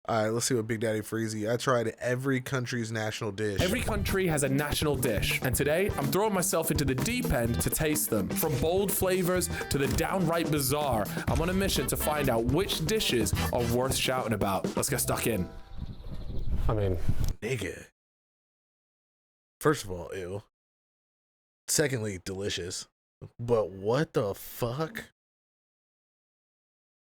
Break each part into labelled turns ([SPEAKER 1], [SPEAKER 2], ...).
[SPEAKER 1] All right, let's see what Big Daddy Freezy. I tried every country's national dish.
[SPEAKER 2] Every country has a national dish, and today I'm throwing myself into the deep end to taste them. From bold flavors to the downright bizarre, I'm on a mission to find out which dishes are worth shouting about. Let's get stuck in.
[SPEAKER 3] I mean,
[SPEAKER 1] nigga. First of all, ew. Secondly, delicious. But what the fuck?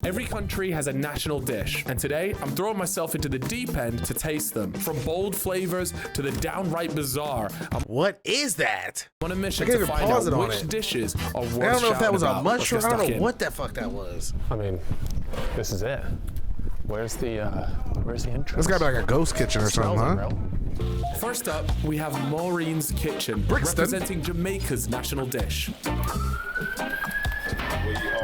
[SPEAKER 2] Every country has a national dish, and today I'm throwing myself into the deep end to taste them. From bold flavors to the downright bizarre,
[SPEAKER 1] what is that?
[SPEAKER 2] I'm on a mission to find out which dishes are worth shouting about.
[SPEAKER 1] I don't know if that was a mushroom. I don't know what the fuck that was.
[SPEAKER 3] I mean, this is it. Where's the entrance?
[SPEAKER 1] It's gotta be like a ghost kitchen or something, huh?
[SPEAKER 2] First up, we have Maureen's Kitchen,
[SPEAKER 1] Brixton,
[SPEAKER 2] representing Jamaica's national dish.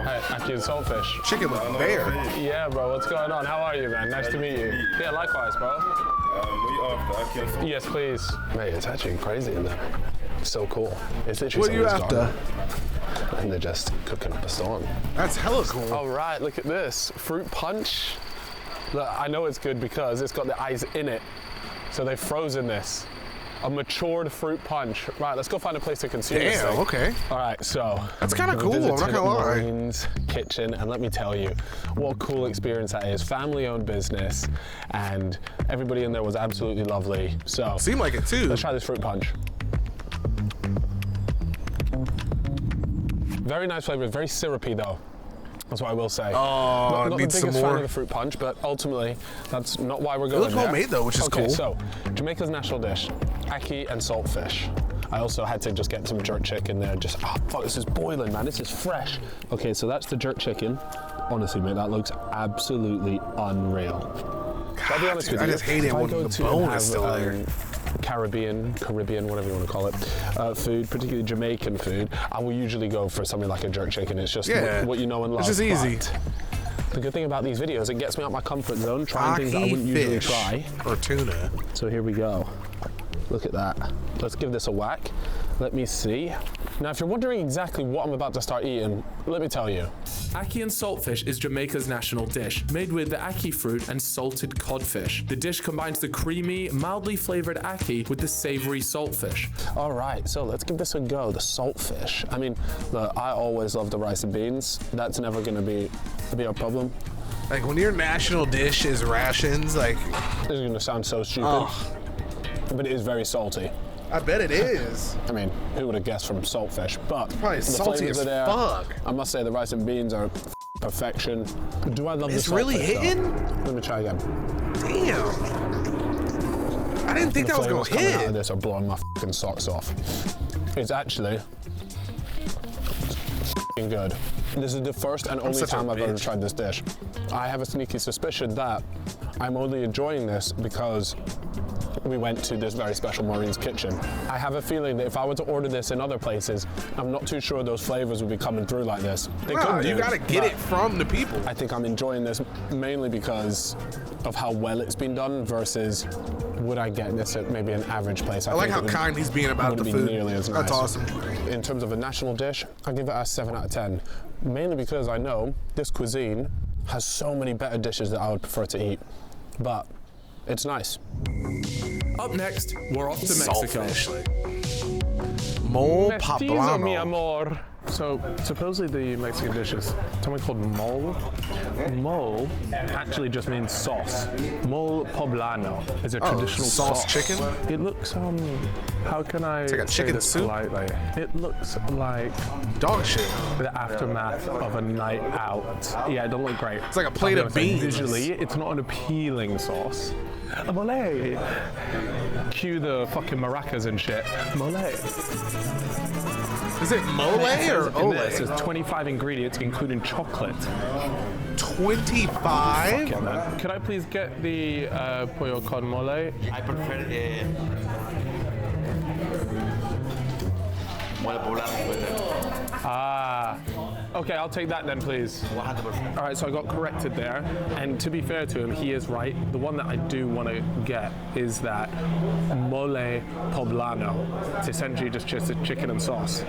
[SPEAKER 3] Hey, ackee and saltfish.
[SPEAKER 1] Chicken with bear.
[SPEAKER 3] Yeah, bro, what's going on? How are you, man? Nice to meet you. Yeah, likewise, bro.
[SPEAKER 4] What you after? Ackee and saltfish?
[SPEAKER 3] Yes, please. Mate, it's actually crazy in there. It's so cool. It's literally
[SPEAKER 1] what are you after?
[SPEAKER 3] And they're just cooking up a storm.
[SPEAKER 1] That's hella cool.
[SPEAKER 3] All right, look at this. Fruit punch. Look, I know it's good because it's got the ice in it. So they've frozen this. A matured fruit punch. Right, let's go find a place to consume this thing.
[SPEAKER 1] Okay.
[SPEAKER 3] All right, so.
[SPEAKER 1] That's kind of cool, I'm not gonna lie.
[SPEAKER 3] Maureen's Kitchen, and let me tell you, what a cool experience that is. Family-owned business, and everybody in there was absolutely lovely. So.
[SPEAKER 1] Seemed like it too.
[SPEAKER 3] Let's try this fruit punch. Very nice flavor, very syrupy though. That's what I will say.
[SPEAKER 1] Oh,
[SPEAKER 3] not the biggest fan of the fruit punch, but ultimately, that's not why we're going there.
[SPEAKER 1] It looks homemade though, which is cool.
[SPEAKER 3] Okay, so, Jamaica's national dish, ackee and saltfish. I also had to just get some jerk chicken there. Just, oh, fuck, this is boiling, man. This is fresh. Okay, so that's the jerk chicken. Honestly, mate, that looks absolutely unreal.
[SPEAKER 1] God,
[SPEAKER 3] I'll be honest with you.
[SPEAKER 1] I just hate it when the bone is still there.
[SPEAKER 3] Caribbean, whatever you want to call it, food, particularly Jamaican food, I will usually go for something like a jerk chicken. It's just what you know and love.
[SPEAKER 1] It's just easy.
[SPEAKER 3] The good thing about these videos, it gets me out my comfort zone, trying things that I wouldn't usually try.
[SPEAKER 1] Or tuna.
[SPEAKER 3] So here we go. Look at that. Let's give this a whack. Let me see. Now, if you're wondering exactly what I'm about to start eating, let me tell you.
[SPEAKER 2] Ackee and saltfish is Jamaica's national dish, made with the ackee fruit and salted codfish. The dish combines the creamy, mildly flavored ackee with the savory saltfish.
[SPEAKER 3] All right, so let's give this a go, the saltfish. I mean, look, I always love the rice and beans. That's never gonna be a problem.
[SPEAKER 1] Like when your national dish is rations, like.
[SPEAKER 3] This is gonna sound so stupid, but it is very salty.
[SPEAKER 1] I bet it is.
[SPEAKER 3] I mean, who would have guessed from saltfish? But
[SPEAKER 1] probably
[SPEAKER 3] the
[SPEAKER 1] salty as fuck.
[SPEAKER 3] I must say the rice and beans are perfection. Do I love this? It's
[SPEAKER 1] really hitting?
[SPEAKER 3] Let me try again.
[SPEAKER 1] Damn. I didn't think that was gonna hit.
[SPEAKER 3] Out of this are blowing my fucking socks off. It's actually good. This is the first and only time I've ever tried this dish. I have a sneaky suspicion that I'm only enjoying this because we went to this very special Maureen's Kitchen. I have a feeling that if I were to order this in other places, I'm not too sure those flavors would be coming through like this. They could do,
[SPEAKER 1] you gotta get it from the people.
[SPEAKER 3] I think I'm enjoying this mainly because of how well it's been done versus would I get this at maybe an average place.
[SPEAKER 1] I like how kind he's being about the food.
[SPEAKER 3] Nearly as nice.
[SPEAKER 1] That's awesome.
[SPEAKER 3] In terms of a national dish, I give it a 7 out of 10. Mainly because I know this cuisine has so many better dishes that I would prefer to eat. But it's nice.
[SPEAKER 2] Up next, we're off to Mexico.
[SPEAKER 1] Mole poblano.
[SPEAKER 3] Mi amor. So, supposedly the Mexican dish is something called mole. Mole actually just means sauce. Mole poblano is a traditional sauce.
[SPEAKER 1] Chicken?
[SPEAKER 3] It looks, how can I
[SPEAKER 1] it's like a chicken soup?
[SPEAKER 3] Politely? It looks like
[SPEAKER 1] dog shit.
[SPEAKER 3] The aftermath of a night out. Yeah, it don't look great.
[SPEAKER 1] It's like a plate of beans.
[SPEAKER 3] Visually, it's not an appealing sauce. Mole. Cue the fucking maracas and shit. Mole.
[SPEAKER 1] Is it mole or ole?
[SPEAKER 3] This is 25 ingredients, including chocolate.
[SPEAKER 1] 25?
[SPEAKER 3] Fuck it, man. Could I please get the pollo con mole?
[SPEAKER 4] I prefer mole poblano.
[SPEAKER 3] Okay, I'll take that then, please.
[SPEAKER 4] 100%.
[SPEAKER 3] All right, so I got corrected there, and to be fair to him, he is right. The one that I do want to get is that mole poblano. It's essentially just chicken and sauce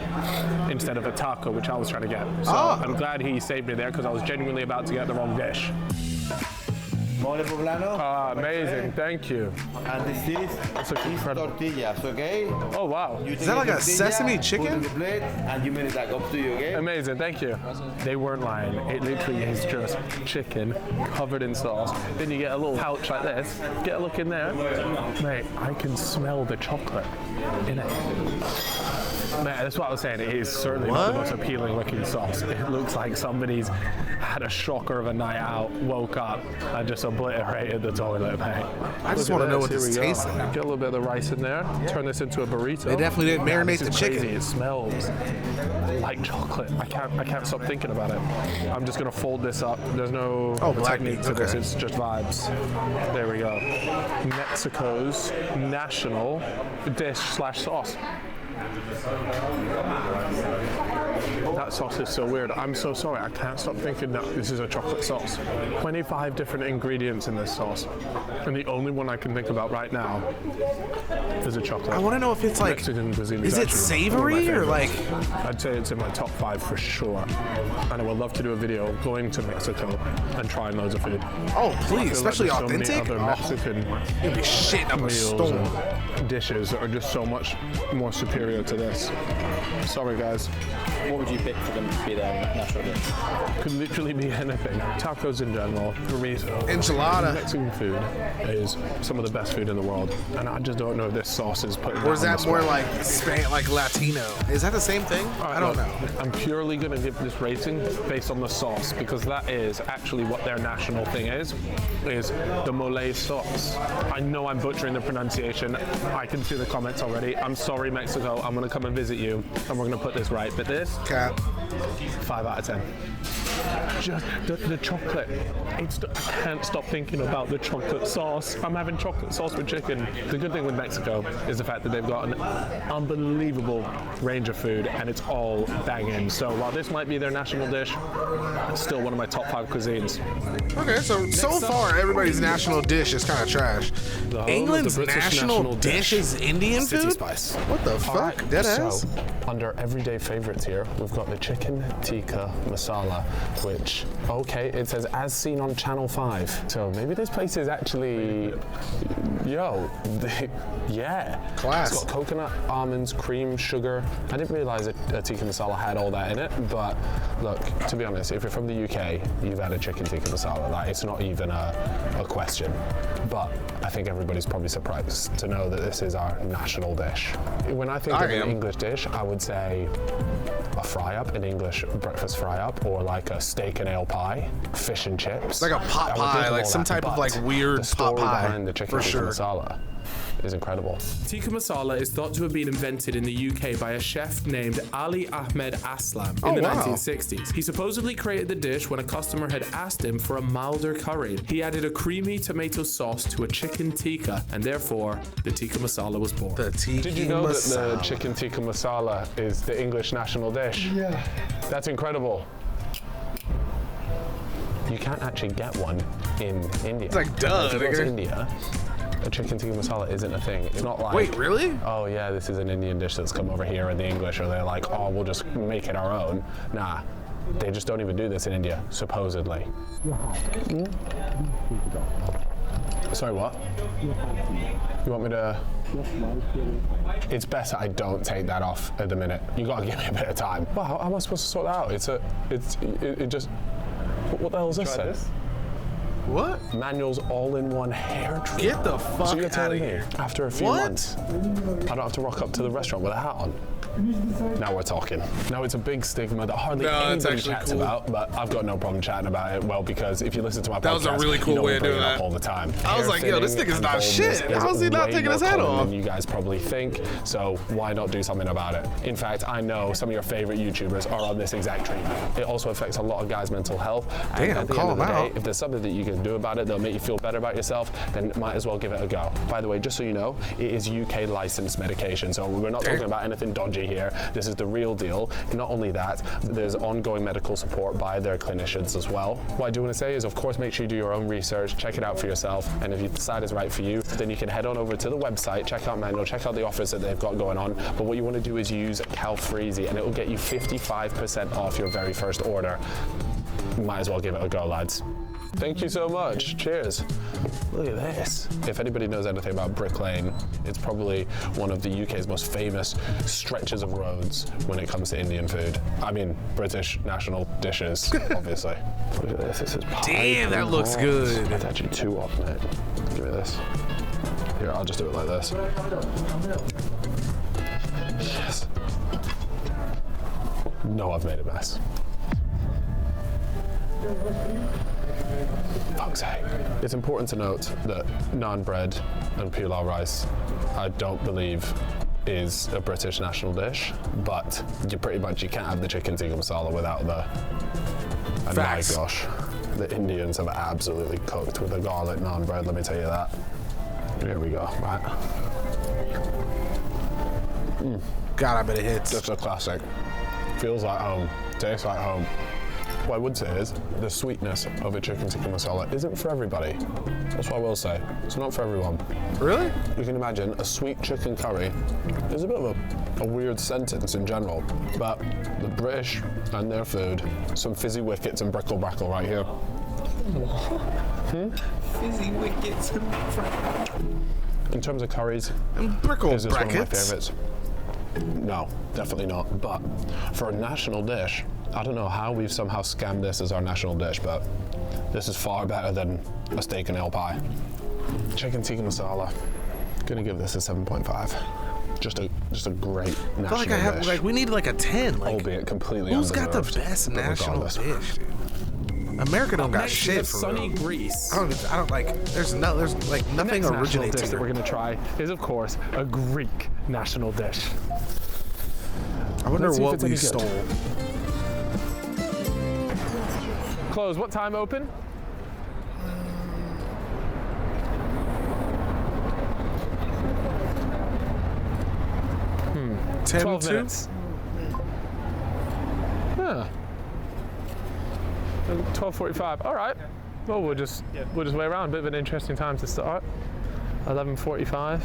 [SPEAKER 3] instead of a taco, which I was trying to get. So I'm glad he saved me there because I was genuinely about to get the wrong dish.
[SPEAKER 4] Mole poblano.
[SPEAKER 3] Ah, amazing. Thank you.
[SPEAKER 4] And this is
[SPEAKER 3] incredible.
[SPEAKER 4] tortillas, okay?
[SPEAKER 3] Oh, wow.
[SPEAKER 4] You
[SPEAKER 1] Is that like a
[SPEAKER 4] tortilla,
[SPEAKER 1] sesame
[SPEAKER 4] put
[SPEAKER 1] chicken?
[SPEAKER 4] in the plate, and you make it like up to you, okay?
[SPEAKER 3] Amazing, thank you. They weren't lying. It literally is just chicken covered in sauce. Then you get a little pouch like this. Get a look in there. Mate, I can smell the chocolate in it. Mate, that's what I was saying. It is certainly not the most appealing looking sauce. It looks like somebody's had a shocker of a night out, woke up, and just obliterated the toilet, mate.
[SPEAKER 1] I just want to know what this tastes like.
[SPEAKER 3] Get a little bit of the rice in there. Turn this into a burrito.
[SPEAKER 1] They definitely didn't marinate
[SPEAKER 3] This is
[SPEAKER 1] the chicken.
[SPEAKER 3] crazy. It smells like chocolate. I can't stop thinking about it. I'm just gonna fold this up. There's no
[SPEAKER 1] black
[SPEAKER 3] technique
[SPEAKER 1] meat,
[SPEAKER 3] to this.
[SPEAKER 1] okay.
[SPEAKER 3] It's just vibes. There we go. Mexico's national dish/sauce. That sauce is so weird. I'm so sorry. I can't stop thinking that this is a chocolate sauce. 25 different ingredients in this sauce, and the only one I can think about right now is a chocolate.
[SPEAKER 1] I want to know if it's like,
[SPEAKER 3] Mexican cuisine
[SPEAKER 1] is it
[SPEAKER 3] actually one of my
[SPEAKER 1] savory or like?
[SPEAKER 3] favorites. I'd say it's in my top 5 for sure. And I would love to do a video going to Mexico and trying loads of food.
[SPEAKER 1] Oh, please, especially
[SPEAKER 3] there's so many
[SPEAKER 1] authentic.
[SPEAKER 3] other Mexican
[SPEAKER 1] You'd be shitting up a
[SPEAKER 3] meals
[SPEAKER 1] storm.
[SPEAKER 3] and dishes that are just so much more superior to this. Sorry, guys.
[SPEAKER 5] What would you pick for them to be their national dish?
[SPEAKER 3] Could literally be anything. Tacos in general, burrito.
[SPEAKER 1] Enchilada.
[SPEAKER 3] Mexican food is some of the best food in the world, and I just don't know if this sauce is putting.
[SPEAKER 1] Or is
[SPEAKER 3] that on
[SPEAKER 1] that
[SPEAKER 3] the
[SPEAKER 1] more
[SPEAKER 3] spot.
[SPEAKER 1] like Latino? Is that the same thing? I don't know.
[SPEAKER 3] I'm purely going to give this rating based on the sauce because that is actually what their national thing is the mole sauce. I know I'm butchering the pronunciation. I can see the comments already. I'm sorry, Mexico. I'm going to come and visit you, and we're going to put this right. But this,
[SPEAKER 1] Cap.
[SPEAKER 3] 5 out of 10. Just the chocolate. I can't stop thinking about the chocolate sauce. I'm having chocolate sauce with chicken. The good thing with Mexico is the fact that they've got an unbelievable range of food and it's all banging. So while this might be their national dish, it's still one of my top 5 cuisines.
[SPEAKER 1] Okay, so far everybody's national dish is kind of trash.
[SPEAKER 3] The home of
[SPEAKER 1] England's
[SPEAKER 3] the British
[SPEAKER 1] national dish is Indian
[SPEAKER 2] City
[SPEAKER 1] food?
[SPEAKER 2] spice.
[SPEAKER 1] What the fuck? Deadass?
[SPEAKER 3] So, under everyday favorites here, we've got the chicken tikka masala, which, okay, it says as seen on Channel 5. So maybe this place is actually, yeah.
[SPEAKER 1] Class.
[SPEAKER 3] It's got coconut, almonds, cream, sugar. I didn't realize a tikka masala had all that in it, but look, to be honest, if you're from the UK, you've had a chicken tikka masala. Like, it's not even a question. But I think everybody's probably surprised to know that this is our national dish. When I think of an English dish, I would say a fry-up, an English breakfast fry-up, or like a steak and ale pie, fish and chips.
[SPEAKER 1] Like a pot
[SPEAKER 3] I would think
[SPEAKER 1] pie,
[SPEAKER 3] of
[SPEAKER 1] like
[SPEAKER 3] all
[SPEAKER 1] some
[SPEAKER 3] that,
[SPEAKER 1] type of
[SPEAKER 3] but
[SPEAKER 1] like weird
[SPEAKER 3] the
[SPEAKER 1] pot
[SPEAKER 3] story
[SPEAKER 1] pie,
[SPEAKER 3] behind the chicken
[SPEAKER 1] for
[SPEAKER 3] tikka
[SPEAKER 1] sure.
[SPEAKER 3] masala is incredible.
[SPEAKER 2] Tikka masala is thought to have been invented in the UK by a chef named Ali Ahmed Aslam in the 1960s. He supposedly created the dish when a customer had asked him for a milder curry. He added a creamy tomato sauce to a chicken tikka, and therefore the tikka masala was born.
[SPEAKER 1] The tikka
[SPEAKER 3] Did you know that
[SPEAKER 1] masala.
[SPEAKER 3] the chicken tikka masala is the English national dish? Yeah. That's incredible. You can't actually get one in India.
[SPEAKER 1] It's like, duh,
[SPEAKER 3] If you go to
[SPEAKER 1] nigga.
[SPEAKER 3] India, a chicken tikka masala isn't a thing. It's not like,
[SPEAKER 1] Wait, really?
[SPEAKER 3] oh yeah, this is an Indian dish that's come over here in the English, or they're like, oh, we'll just make it our own. Nah, they just don't even do this in India, supposedly. Sorry, what? You want me to? It's better I don't take that off at the minute. You gotta give me a bit of time. Well, how am I supposed to sort that out? It just, what the hell is this then?
[SPEAKER 1] What?
[SPEAKER 3] Manual's all-in-one hair trimmer.
[SPEAKER 1] Get the fuck
[SPEAKER 3] So you're
[SPEAKER 1] outta
[SPEAKER 3] telling me,
[SPEAKER 1] here.
[SPEAKER 3] after a few
[SPEAKER 1] What?
[SPEAKER 3] months, I don't have to rock up to the restaurant with a hat on? Now we're talking. Now it's a big stigma that hardly
[SPEAKER 1] it's
[SPEAKER 3] anybody
[SPEAKER 1] actually
[SPEAKER 3] chats
[SPEAKER 1] cool.
[SPEAKER 3] about, but I've got no problem chatting about it. Well, because if you listen to my podcast,
[SPEAKER 1] That was a really cool
[SPEAKER 3] you know
[SPEAKER 1] way
[SPEAKER 3] we
[SPEAKER 1] of
[SPEAKER 3] bring
[SPEAKER 1] doing
[SPEAKER 3] it up
[SPEAKER 1] that.
[SPEAKER 3] all the time.
[SPEAKER 1] I was like, yo, this
[SPEAKER 3] Hair
[SPEAKER 1] nigga's
[SPEAKER 3] thinning
[SPEAKER 1] not
[SPEAKER 3] and
[SPEAKER 1] shit.
[SPEAKER 3] baldness
[SPEAKER 1] How is he not
[SPEAKER 3] way
[SPEAKER 1] taking
[SPEAKER 3] more
[SPEAKER 1] his hat
[SPEAKER 3] common
[SPEAKER 1] off?
[SPEAKER 3] than you guys probably think, so why not do something about it? In fact, I know some of your favorite YouTubers are on this exact treatment. It also affects a lot of guys' mental health. And
[SPEAKER 1] Damn,
[SPEAKER 3] at the
[SPEAKER 1] call
[SPEAKER 3] end of the
[SPEAKER 1] him
[SPEAKER 3] day,
[SPEAKER 1] out.
[SPEAKER 3] if there's something that you can do about it that'll make you feel better about yourself, then might as well give it a go. By the way, just so you know, it is UK licensed medication, so we're not talking about anything dodgy here. This is the real deal. And not only that, there's ongoing medical support by their clinicians as well. What I do want to say is, of course, make sure you do your own research, check it out for yourself, and if you decide it's right for you, then you can head on over to the website, check out Manual, check out the offers that they've got going on. But what you want to do is use Calfreezy, and it will get you 55% off your very first order. Might as well give it a go, lads. Thank you so much. Cheers. Look at this. If anybody knows anything about Brick Lane, it's probably one of the UK's most famous stretches of roads when it comes to Indian food. I mean, British national dishes, obviously. Look at this. This is pie.
[SPEAKER 1] Damn, that looks good.
[SPEAKER 3] That's actually too hot, mate. Give me this. Here, I'll just do it like this. Yes. No, I've made a mess. Fuck's sake. It's important to note that naan bread and pilau rice, I don't believe is a British national dish, but you can't have the chicken tikka masala without the. And my gosh, the Indians have absolutely cooked with the garlic naan bread, let me tell you that. Here we go, right.
[SPEAKER 1] God, I bet it hits.
[SPEAKER 3] Just a classic. Feels like home, tastes like home. What I would say is the sweetness of a chicken tikka masala isn't for everybody. That's what I will say. It's not for everyone.
[SPEAKER 1] Really?
[SPEAKER 3] You can imagine a sweet chicken curry is a bit of a weird sentence in general, but the British and their food, some fizzy wickets and brickle brackle right here.
[SPEAKER 1] Fizzy wickets and
[SPEAKER 3] In terms of curries,
[SPEAKER 1] brickle
[SPEAKER 3] is this one of my
[SPEAKER 1] brackets?
[SPEAKER 3] favorites? No, definitely not. But for a national dish, I don't know how we've somehow scammed this as our national dish, but this is far better than a steak and ale pie. Chicken tikka masala. Gonna give this a 7.5. Just a great national
[SPEAKER 1] I feel like I have
[SPEAKER 3] dish.
[SPEAKER 1] we need like a 10. Like,
[SPEAKER 3] Albeit completely
[SPEAKER 1] who's got the
[SPEAKER 3] underserved,
[SPEAKER 1] best
[SPEAKER 3] but
[SPEAKER 1] national
[SPEAKER 3] regardless.
[SPEAKER 1] dish, dude? America don't got
[SPEAKER 2] Next, we
[SPEAKER 1] shit
[SPEAKER 2] have
[SPEAKER 1] for
[SPEAKER 2] sunny
[SPEAKER 1] real.
[SPEAKER 2] Greece.
[SPEAKER 1] I don't like. There's like
[SPEAKER 2] The
[SPEAKER 1] nothing
[SPEAKER 2] next national
[SPEAKER 1] originates
[SPEAKER 2] dish that we're
[SPEAKER 1] here.
[SPEAKER 2] going to try is, of course, a Greek national dish.
[SPEAKER 1] I wonder
[SPEAKER 2] Let's see if
[SPEAKER 1] what
[SPEAKER 2] it's
[SPEAKER 1] we
[SPEAKER 2] any good.
[SPEAKER 1] stole.
[SPEAKER 2] Close. What time open?
[SPEAKER 1] Hmm.
[SPEAKER 2] 12 minutes. Huh. 12:45. All right. Well, we'll just wait around. Bit of an interesting time to start. 11:45.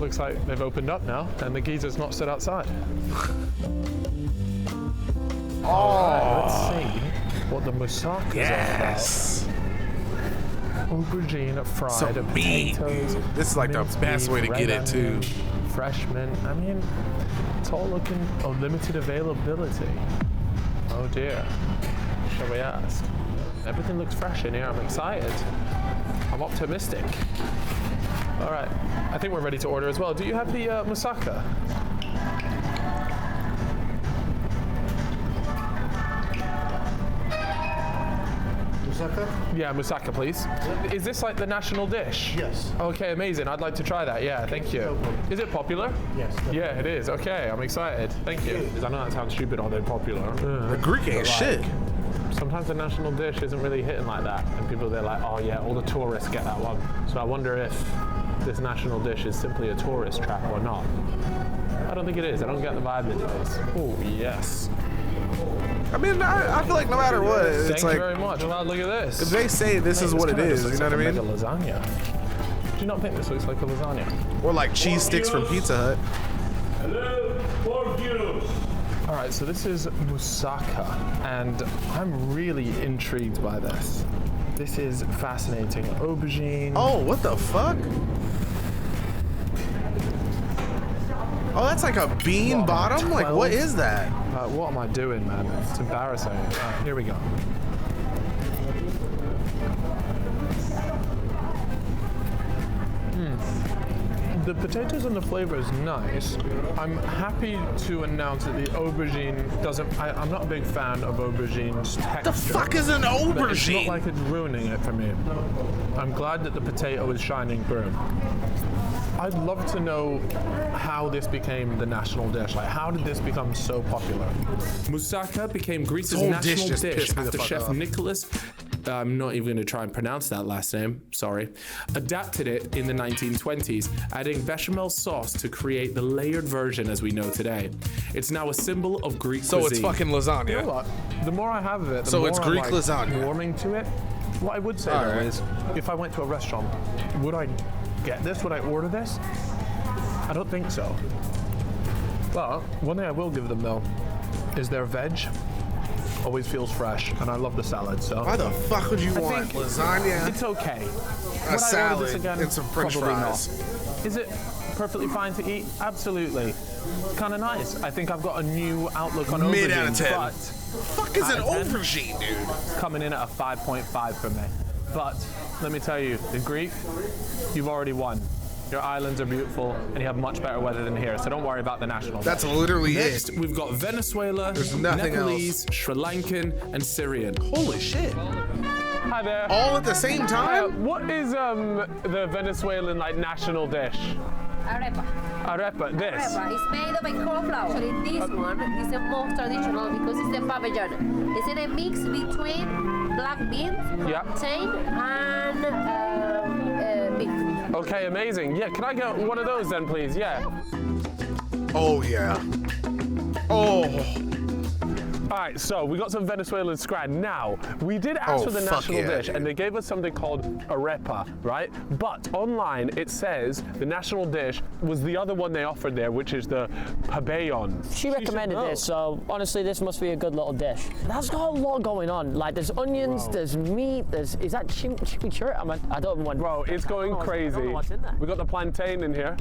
[SPEAKER 2] Looks like they've opened up now, and the geezer's not stood outside. Let's see what the moussaka is all about.
[SPEAKER 1] Yes.
[SPEAKER 2] Aubergine fried,
[SPEAKER 1] Some meat.
[SPEAKER 2] potatoes.
[SPEAKER 1] This is like the
[SPEAKER 2] minced
[SPEAKER 1] best way to
[SPEAKER 2] beef,
[SPEAKER 1] get
[SPEAKER 2] red
[SPEAKER 1] it too.
[SPEAKER 2] onion, fresh mint. I mean, it's all looking limited availability. Oh dear. Shall we ask? Everything looks fresh in here. I'm excited. I'm optimistic. All right. I think we're ready to order as well. Do you have the moussaka?
[SPEAKER 6] Moussaka?
[SPEAKER 2] Yeah, moussaka, please. Is this like the national dish?
[SPEAKER 6] Yes.
[SPEAKER 2] Okay, amazing. I'd like to try that. Yeah, thank you. Is it popular?
[SPEAKER 6] Yes.
[SPEAKER 2] Yeah, it is. Okay, I'm excited. Thank you. Because I know that sounds stupid. Are they popular?
[SPEAKER 1] The Greek ain't shit.
[SPEAKER 2] Sometimes the national dish isn't really hitting like that, and people they're like, oh yeah, all the tourists get that one. So I wonder if this national dish is simply a tourist trap or not. I don't think it is. I don't get the vibe it is. Oh yes.
[SPEAKER 1] I mean, I feel like no matter what, it's
[SPEAKER 2] Thank
[SPEAKER 1] like
[SPEAKER 2] you very much. Wow, look at this.
[SPEAKER 1] if they say this is what it is, you know what I mean?
[SPEAKER 2] Like a lasagna. Do you not think this looks like a lasagna?
[SPEAKER 1] Or like cheese sticks from Pizza Hut.
[SPEAKER 2] All right, so this is moussaka, and I'm really intrigued by this. This is fascinating. Aubergine.
[SPEAKER 1] Oh, what the fuck? Oh, that's like a bean bottom? Like, what is that?
[SPEAKER 2] What am I doing, man? It's embarrassing. All right, here we go. The potatoes and the flavor is nice. I'm happy to announce that the aubergine doesn't. I'm not a big fan of aubergine's texture.
[SPEAKER 1] The fuck is an
[SPEAKER 2] But it's not
[SPEAKER 1] aubergine?
[SPEAKER 2] like it's ruining it for me. I'm glad that the potato is shining through. I'd love to know how this became the national dish. Like, how did this become so popular? Moussaka became Greece's
[SPEAKER 1] whole dish
[SPEAKER 2] national
[SPEAKER 1] just
[SPEAKER 2] dish
[SPEAKER 1] pissed me the
[SPEAKER 2] after
[SPEAKER 1] fuck
[SPEAKER 2] Chef
[SPEAKER 1] off.
[SPEAKER 2] Nicholas, I'm not even going to try and pronounce that last name, sorry, adapted it in the 1920s, adding bechamel sauce to create the layered version as we know today. It's now a symbol of Greek
[SPEAKER 1] So
[SPEAKER 2] cuisine.
[SPEAKER 1] it's fucking
[SPEAKER 2] You know
[SPEAKER 1] lasagna.
[SPEAKER 2] what? The more I have of it, the
[SPEAKER 1] So
[SPEAKER 2] more
[SPEAKER 1] it's
[SPEAKER 2] I'm,
[SPEAKER 1] Greek
[SPEAKER 2] like,
[SPEAKER 1] lasagna.
[SPEAKER 2] warming to it. What I would say though
[SPEAKER 1] Alright.
[SPEAKER 2] is, if I went to a restaurant, would I get this? Would I order this? I don't think so. But one thing I will give them though is their veg always feels fresh, and I love the salad. So
[SPEAKER 1] Why the fuck would you want
[SPEAKER 2] think
[SPEAKER 1] lasagna,
[SPEAKER 2] it's okay.
[SPEAKER 1] a
[SPEAKER 2] Would I order
[SPEAKER 1] salad,
[SPEAKER 2] this again?
[SPEAKER 1] and some French
[SPEAKER 2] Probably
[SPEAKER 1] fries?
[SPEAKER 2] not. Is it perfectly fine to eat? Absolutely. Kind of nice. I think I've got a new outlook on
[SPEAKER 1] Mid
[SPEAKER 2] aubergine,
[SPEAKER 1] out of 10.
[SPEAKER 2] but
[SPEAKER 1] Fuck is an
[SPEAKER 2] out of 10?
[SPEAKER 1] aubergine, dude?
[SPEAKER 2] coming in at a 5.5 for me. But let me tell you, the Greek, you've already won. Your islands are beautiful, and you have much better weather than here, so don't worry about the national.
[SPEAKER 1] That's literally
[SPEAKER 2] Next,
[SPEAKER 1] it.
[SPEAKER 2] we've got Venezuela,
[SPEAKER 1] There's nothing
[SPEAKER 2] Nepalese, Sri Lankan, and Syrian.
[SPEAKER 1] Holy shit.
[SPEAKER 2] Hi there.
[SPEAKER 1] All at the same time?
[SPEAKER 2] What is the Venezuelan national dish?
[SPEAKER 7] Arepa.
[SPEAKER 2] Arepa. This.
[SPEAKER 7] Arepa is made of a cauliflower. Actually, this one is the most traditional because it's the pabellón. It's in a mix between black beans, plantain, and beef.
[SPEAKER 2] Okay, amazing. Yeah, can I get one of those then, please? Yeah.
[SPEAKER 1] Oh, yeah. Oh.
[SPEAKER 2] All right, so we got some Venezuelan scran. Now, we did ask for the
[SPEAKER 1] fuck
[SPEAKER 2] national
[SPEAKER 1] yeah,
[SPEAKER 2] dish,
[SPEAKER 1] dude.
[SPEAKER 2] and they gave us something called arepa, right? But online, it says the national dish was the other one they offered there, which is the pabellón.
[SPEAKER 8] She recommended this, so honestly, this must be a good little dish. That's got a lot going on. Like, there's onions, there's meat, is that chimichurri? I don't even want.
[SPEAKER 2] Bro, it's going crazy.
[SPEAKER 8] I don't know what's in there.
[SPEAKER 2] We got the plantain in here.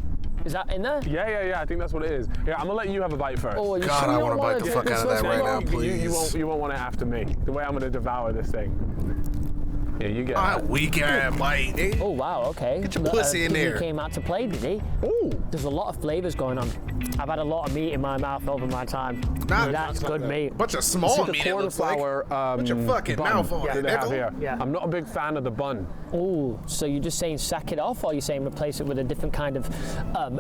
[SPEAKER 8] Is that in there?
[SPEAKER 2] Yeah, I think that's what it is. Yeah, I'm gonna let you have a bite first.
[SPEAKER 8] Oh, you
[SPEAKER 1] God,
[SPEAKER 8] sure
[SPEAKER 1] I
[SPEAKER 8] you
[SPEAKER 1] wanna
[SPEAKER 8] don't
[SPEAKER 1] bite
[SPEAKER 8] wanna
[SPEAKER 1] the
[SPEAKER 8] do
[SPEAKER 1] fuck
[SPEAKER 8] this
[SPEAKER 1] out of that
[SPEAKER 8] one?
[SPEAKER 1] right now,
[SPEAKER 2] You
[SPEAKER 1] please.
[SPEAKER 2] won't want it after me. The way I'm gonna devour this thing. Yeah, you get
[SPEAKER 1] Ah,
[SPEAKER 2] it.
[SPEAKER 1] weak ass bite, nigga.
[SPEAKER 8] Oh wow, okay.
[SPEAKER 1] Get your pussy in
[SPEAKER 8] He
[SPEAKER 1] there.
[SPEAKER 8] came out to play, did he?
[SPEAKER 2] Ooh.
[SPEAKER 8] There's a lot of flavors going on. I've had a lot of meat in my mouth over my time.
[SPEAKER 1] Nah,
[SPEAKER 8] That's good meat.
[SPEAKER 1] Bunch of
[SPEAKER 2] See
[SPEAKER 1] small
[SPEAKER 2] the
[SPEAKER 1] meat, it looks like.
[SPEAKER 2] cornflower
[SPEAKER 1] Put your fucking
[SPEAKER 2] bun
[SPEAKER 1] mouth on
[SPEAKER 2] that
[SPEAKER 1] it,
[SPEAKER 2] they have
[SPEAKER 1] nigga.
[SPEAKER 2] here.
[SPEAKER 8] Yeah.
[SPEAKER 2] I'm not a big fan of the bun.
[SPEAKER 8] Oh, so you're just saying sack it off, or you're saying replace it with a different kind of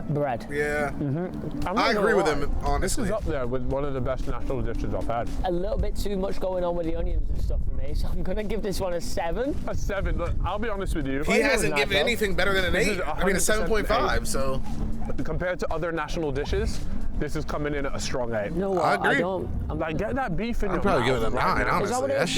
[SPEAKER 8] bread?
[SPEAKER 1] Yeah.
[SPEAKER 2] I'm
[SPEAKER 1] I
[SPEAKER 2] not
[SPEAKER 1] agree
[SPEAKER 2] gonna
[SPEAKER 1] with
[SPEAKER 2] lie.
[SPEAKER 1] him, honestly.
[SPEAKER 2] This is up there with one of the best national dishes I've had.
[SPEAKER 8] A little bit too much going on with the onions and stuff for me, so I'm gonna give this one a 7.
[SPEAKER 2] A 7. Look, I'll be honest with you.
[SPEAKER 1] He hasn't
[SPEAKER 8] not,
[SPEAKER 1] given
[SPEAKER 8] though.
[SPEAKER 1] anything better than an
[SPEAKER 2] This
[SPEAKER 1] 8.
[SPEAKER 2] is
[SPEAKER 1] I mean, a
[SPEAKER 2] 100%
[SPEAKER 1] 7.5, so.
[SPEAKER 2] Compared to other national dishes, this is coming in at a strong 8.
[SPEAKER 8] No,
[SPEAKER 1] I agree.
[SPEAKER 8] don't.
[SPEAKER 2] Like, get that beef in
[SPEAKER 1] I'd
[SPEAKER 2] your
[SPEAKER 1] probably
[SPEAKER 2] mouth
[SPEAKER 1] give it a
[SPEAKER 2] right
[SPEAKER 1] 9,
[SPEAKER 2] now.
[SPEAKER 8] Is that what
[SPEAKER 1] honestly.
[SPEAKER 8] it
[SPEAKER 1] That
[SPEAKER 8] is,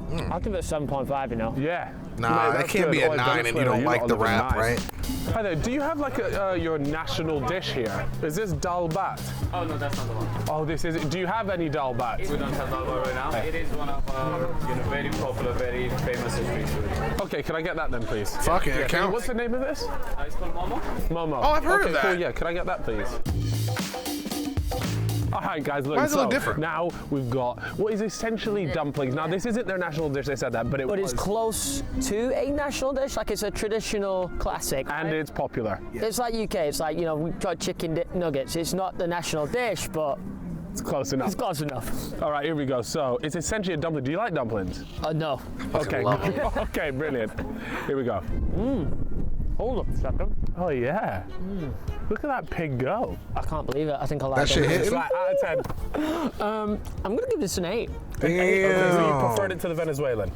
[SPEAKER 1] shit.
[SPEAKER 8] beef? I'll give it a 7.5, you know.
[SPEAKER 2] Yeah.
[SPEAKER 1] Nah,
[SPEAKER 2] Mate,
[SPEAKER 1] that
[SPEAKER 2] that's
[SPEAKER 1] can't
[SPEAKER 2] good.
[SPEAKER 1] be a
[SPEAKER 2] Oh,
[SPEAKER 1] 9 and you don't
[SPEAKER 2] Venezuela,
[SPEAKER 1] like
[SPEAKER 2] lot
[SPEAKER 1] the
[SPEAKER 2] are looking
[SPEAKER 1] wrap,
[SPEAKER 2] nice.
[SPEAKER 1] right?
[SPEAKER 2] Hi there, do you have like your national dish here? Is this dal bat?
[SPEAKER 5] Oh no, that's not the one.
[SPEAKER 2] Oh, this is. Do you have any dal bat?
[SPEAKER 5] We don't have that one right now. It is one of our, very popular, very famous street food.
[SPEAKER 2] Okay, can I get that then, please?
[SPEAKER 1] Fuck it, it
[SPEAKER 2] What's
[SPEAKER 1] counts.
[SPEAKER 2] the name of this?
[SPEAKER 5] It's called momo.
[SPEAKER 2] Momo.
[SPEAKER 1] Oh, I've heard
[SPEAKER 2] okay,
[SPEAKER 1] of that.
[SPEAKER 2] Cool, yeah, can I get that, please? All right, guys, look.
[SPEAKER 1] Why is it a
[SPEAKER 2] so
[SPEAKER 1] little different?
[SPEAKER 2] now we've got what is essentially dumplings. Now, this isn't their national dish, they said that, but it
[SPEAKER 8] But
[SPEAKER 2] was.
[SPEAKER 8] it's close to a national dish, like it's a traditional classic.
[SPEAKER 2] And it's popular.
[SPEAKER 8] It's like UK, it's like, we've got chicken nuggets. It's not the national dish, but
[SPEAKER 2] It's close enough.
[SPEAKER 8] it's close enough.
[SPEAKER 2] All right, here we go. So it's essentially a dumpling. Do you like dumplings?
[SPEAKER 8] No.
[SPEAKER 2] Okay.
[SPEAKER 1] love 'em.
[SPEAKER 2] Okay, brilliant. Here we go.
[SPEAKER 8] Hold up a second.
[SPEAKER 2] Oh yeah. Look at that pig go.
[SPEAKER 8] I can't believe it. I think I like
[SPEAKER 1] That shit
[SPEAKER 8] it.
[SPEAKER 1] hit
[SPEAKER 2] It's
[SPEAKER 1] him?
[SPEAKER 2] like out of 10.
[SPEAKER 8] I'm gonna give this an 8.
[SPEAKER 2] Okay, so you
[SPEAKER 1] Damn.
[SPEAKER 2] preferred it to the Venezuelan.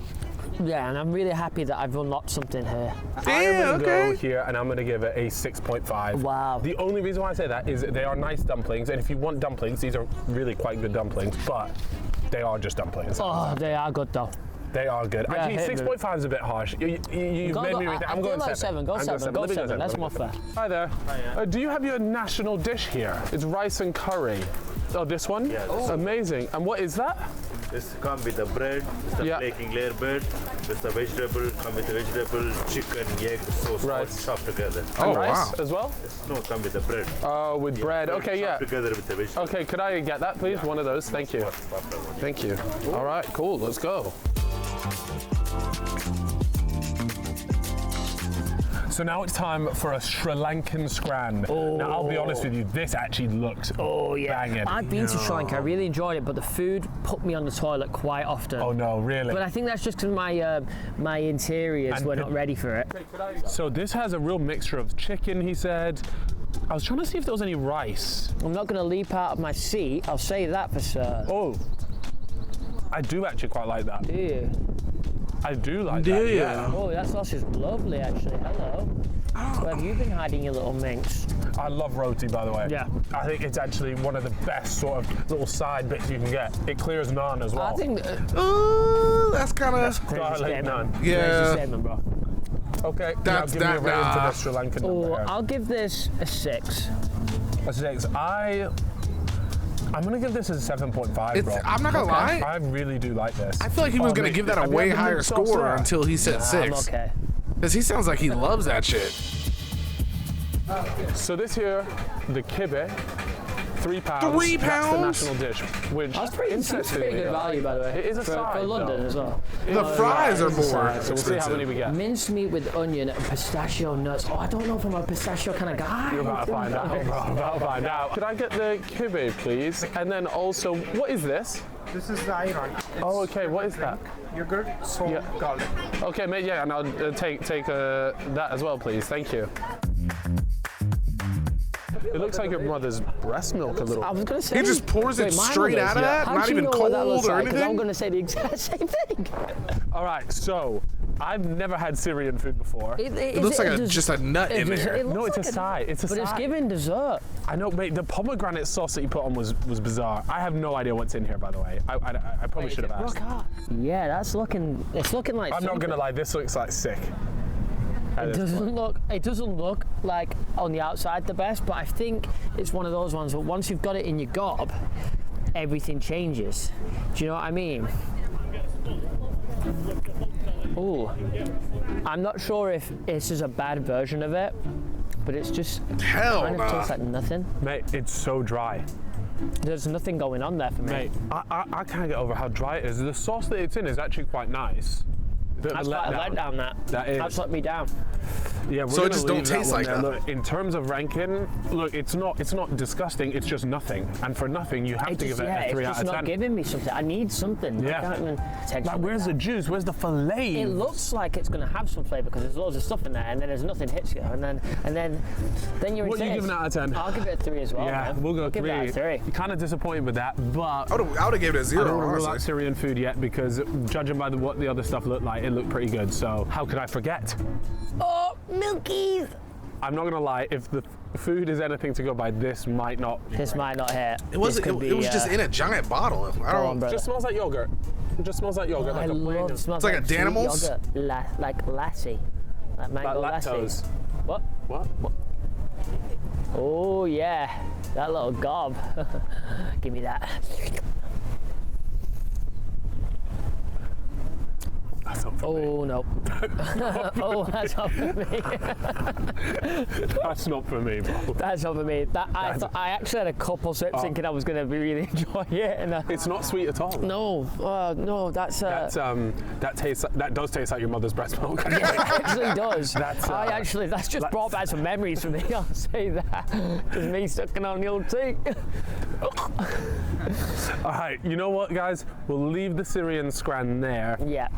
[SPEAKER 8] Yeah, and I'm really happy that I've unlocked something here.
[SPEAKER 2] I'm
[SPEAKER 1] Damn,
[SPEAKER 2] gonna go
[SPEAKER 1] okay.
[SPEAKER 2] here and I'm gonna give it a 6.5.
[SPEAKER 8] Wow.
[SPEAKER 2] The only reason why I say that is they are nice dumplings, and if you want dumplings, these are really quite good dumplings, but they are just dumplings.
[SPEAKER 8] Oh, they are good though.
[SPEAKER 2] They are good.
[SPEAKER 8] Yeah,
[SPEAKER 2] Actually,
[SPEAKER 8] hit me.
[SPEAKER 2] 6.5 is a bit harsh. You've made me rethink. I'm going 7.
[SPEAKER 8] Go
[SPEAKER 2] I'm
[SPEAKER 8] 7. Go
[SPEAKER 2] Let me
[SPEAKER 8] 7. That's
[SPEAKER 2] Let me
[SPEAKER 8] more
[SPEAKER 2] go
[SPEAKER 8] fair.
[SPEAKER 2] 7. Hi there. Do you have your national dish here? It's rice and curry. Oh, this one?
[SPEAKER 9] Yes.
[SPEAKER 2] Oh. Amazing. And what is that?
[SPEAKER 9] This come with the bread, it's the
[SPEAKER 2] Yeah.
[SPEAKER 9] flaking layer bread, with the vegetable, come with the vegetable, chicken, egg, sauce, all
[SPEAKER 2] Right.
[SPEAKER 9] chopped together.
[SPEAKER 1] Oh,
[SPEAKER 2] And rice
[SPEAKER 1] wow.
[SPEAKER 2] as well?
[SPEAKER 9] No, come with the bread.
[SPEAKER 2] Oh, with bread. Okay, yeah.
[SPEAKER 9] Chopped together with the vegetable.
[SPEAKER 2] Okay, could I get that, please? One of those. Thank you. Thank you. All right, cool. Let's go. So now it's time for a Sri Lankan scran. Now, I'll be honest with you, this actually looks banging.
[SPEAKER 8] I've been to Sri Lanka. I really enjoyed it, but the food put me on the toilet quite often.
[SPEAKER 2] Oh no, really?
[SPEAKER 8] But I think that's just because my interiors
[SPEAKER 2] And
[SPEAKER 8] were
[SPEAKER 2] the-
[SPEAKER 8] not ready for it.
[SPEAKER 2] So this has a real mixture of chicken, he said. I was trying to see if there was any rice.
[SPEAKER 8] I'm not going to leap out of my seat. I'll say that for certain.
[SPEAKER 2] Oh, I do actually quite like that.
[SPEAKER 8] Do you?
[SPEAKER 2] I do like
[SPEAKER 1] Do
[SPEAKER 2] that.
[SPEAKER 1] you?
[SPEAKER 2] Yeah.
[SPEAKER 8] Oh, that sauce is lovely, actually. Hello. Where have you been hiding, your little minx?
[SPEAKER 2] I love roti, by the way.
[SPEAKER 8] Yeah.
[SPEAKER 2] I think it's actually one of the best sort of little side bits you can get. It clears naan as well.
[SPEAKER 8] I think
[SPEAKER 1] That's kind of.
[SPEAKER 2] Garlic
[SPEAKER 8] statement.
[SPEAKER 2] naan.
[SPEAKER 1] Yeah.
[SPEAKER 8] Crazy statement, bro.
[SPEAKER 2] Okay,
[SPEAKER 1] That's
[SPEAKER 2] now give me a
[SPEAKER 1] that-
[SPEAKER 2] rating to
[SPEAKER 1] nah.
[SPEAKER 2] the Sri Lankan
[SPEAKER 8] Oh,
[SPEAKER 2] number here.
[SPEAKER 8] I'll give this a 6.
[SPEAKER 2] A 6.
[SPEAKER 3] I'm gonna give this a 7.5, bro.
[SPEAKER 1] I'm not gonna lie.
[SPEAKER 3] I really do like this.
[SPEAKER 1] I feel like he was gonna give that a way higher score until he said 6.
[SPEAKER 8] I'm okay.
[SPEAKER 1] Because he sounds like he loves that shit.
[SPEAKER 3] So this here, the kibbeh, £3.
[SPEAKER 1] 3 pounds?
[SPEAKER 3] That's the national dish. Which
[SPEAKER 8] That's pretty good value, by the way.
[SPEAKER 3] It is a
[SPEAKER 8] for
[SPEAKER 3] side,
[SPEAKER 8] London
[SPEAKER 3] though.
[SPEAKER 8] as well.
[SPEAKER 1] The fries are more
[SPEAKER 3] So we'll see
[SPEAKER 1] expensive.
[SPEAKER 3] how many we get.
[SPEAKER 8] Minced meat with onion and pistachio nuts. Oh, I don't know if I'm a pistachio kind of guy.
[SPEAKER 3] You're about to find out, bro. About to find out. Could I get the kibbeh, please? And then also, what is this?
[SPEAKER 6] This is the iron.
[SPEAKER 3] Oh, okay. What is that?
[SPEAKER 6] Yogurt, salt,
[SPEAKER 3] Yeah.
[SPEAKER 6] garlic.
[SPEAKER 3] Okay, mate. Yeah, and I'll take that as well, please. Thank you. It looks like your mother's breast milk a little.
[SPEAKER 8] I was going to say.
[SPEAKER 1] He just pours it straight out of that?
[SPEAKER 8] How
[SPEAKER 1] Not
[SPEAKER 8] do you
[SPEAKER 1] even
[SPEAKER 8] know what that
[SPEAKER 1] cold
[SPEAKER 8] looks
[SPEAKER 1] or
[SPEAKER 8] like? 'Cause
[SPEAKER 1] anything?
[SPEAKER 8] I'm going to say the exact same thing.
[SPEAKER 3] All right, so I've never had Syrian food before.
[SPEAKER 1] It looks like just a nut in there.
[SPEAKER 3] No, it's a side. It's a
[SPEAKER 8] But
[SPEAKER 3] side.
[SPEAKER 8] it's giving dessert.
[SPEAKER 3] I know, mate. The pomegranate sauce that you put on was bizarre. I have no idea what's in here, by the way. I probably should have asked.
[SPEAKER 8] Yeah, it's looking like
[SPEAKER 3] I'm not gonna lie. This looks like sick.
[SPEAKER 8] It doesn't look like on the outside the best, but I think it's one of those ones that once you've got it in your gob, everything changes. Do you know what I mean? Ooh, I'm not sure if this is a bad version of it, but it's just kind of tastes like nothing.
[SPEAKER 3] Mate, it's so dry.
[SPEAKER 8] There's nothing going on there for me.
[SPEAKER 3] Mate, I can't get over how dry it is. The sauce that it's in is actually quite nice.
[SPEAKER 8] That's quite a letdown, that is. That's let me down.
[SPEAKER 3] Yeah,
[SPEAKER 1] So it just don't taste like that.
[SPEAKER 3] Look, in terms of ranking, look, it's not disgusting. It's just nothing, and for nothing, you have to give it a 3 out of 10.
[SPEAKER 8] It's just not giving me something. I need something.
[SPEAKER 3] Yeah.
[SPEAKER 8] I can't even
[SPEAKER 3] Like, where's the juice? Where's the fillet?
[SPEAKER 8] It looks like it's going to have some flavour because there's loads of stuff in there, and then there's nothing hits you, and then you're.
[SPEAKER 3] What are you giving out of 10?
[SPEAKER 8] I'll give it a 3 as well.
[SPEAKER 3] Yeah,
[SPEAKER 8] man.
[SPEAKER 3] we'll go
[SPEAKER 8] I'll
[SPEAKER 3] 3.
[SPEAKER 8] Give it a 3.
[SPEAKER 3] You're kind of disappointed with that, but
[SPEAKER 1] I would have given it a 0.
[SPEAKER 3] I don't want to rule out
[SPEAKER 1] honestly.
[SPEAKER 3] Syrian food yet because judging by what the other stuff looked like, it looked pretty good. So how could I forget?
[SPEAKER 8] Oh, milkies!
[SPEAKER 3] I'm not gonna lie. If the food is anything to go by, this might not.
[SPEAKER 8] This might not hit.
[SPEAKER 1] It was just in a giant bottle. I don't know.
[SPEAKER 3] It just smells like yogurt. It just smells like yogurt.
[SPEAKER 8] I
[SPEAKER 3] like a plain.
[SPEAKER 8] love smells
[SPEAKER 1] It's like a
[SPEAKER 8] sweet
[SPEAKER 1] Danimals?
[SPEAKER 8] yogurt. Like lassi. Like mango
[SPEAKER 3] Like
[SPEAKER 8] lassi.
[SPEAKER 3] lactose.
[SPEAKER 8] What?
[SPEAKER 3] What?
[SPEAKER 8] Oh yeah, that little gob. Give me that.
[SPEAKER 3] That's not for me.
[SPEAKER 8] Oh no. Oh, that's not for me.
[SPEAKER 3] That's not for me, bro.
[SPEAKER 8] That's not for me. I actually had a couple sips thinking I was going to really enjoy it, and
[SPEAKER 3] It's not sweet at all.
[SPEAKER 8] no, no, that
[SPEAKER 3] does taste like your mother's breast milk.
[SPEAKER 8] it actually does.
[SPEAKER 3] That's,
[SPEAKER 8] That's just brought back some memories for me. I'll say that. Just me sucking on the old tea.
[SPEAKER 3] All right, you know what, guys? We'll leave the Syrian scran there.
[SPEAKER 8] Yeah.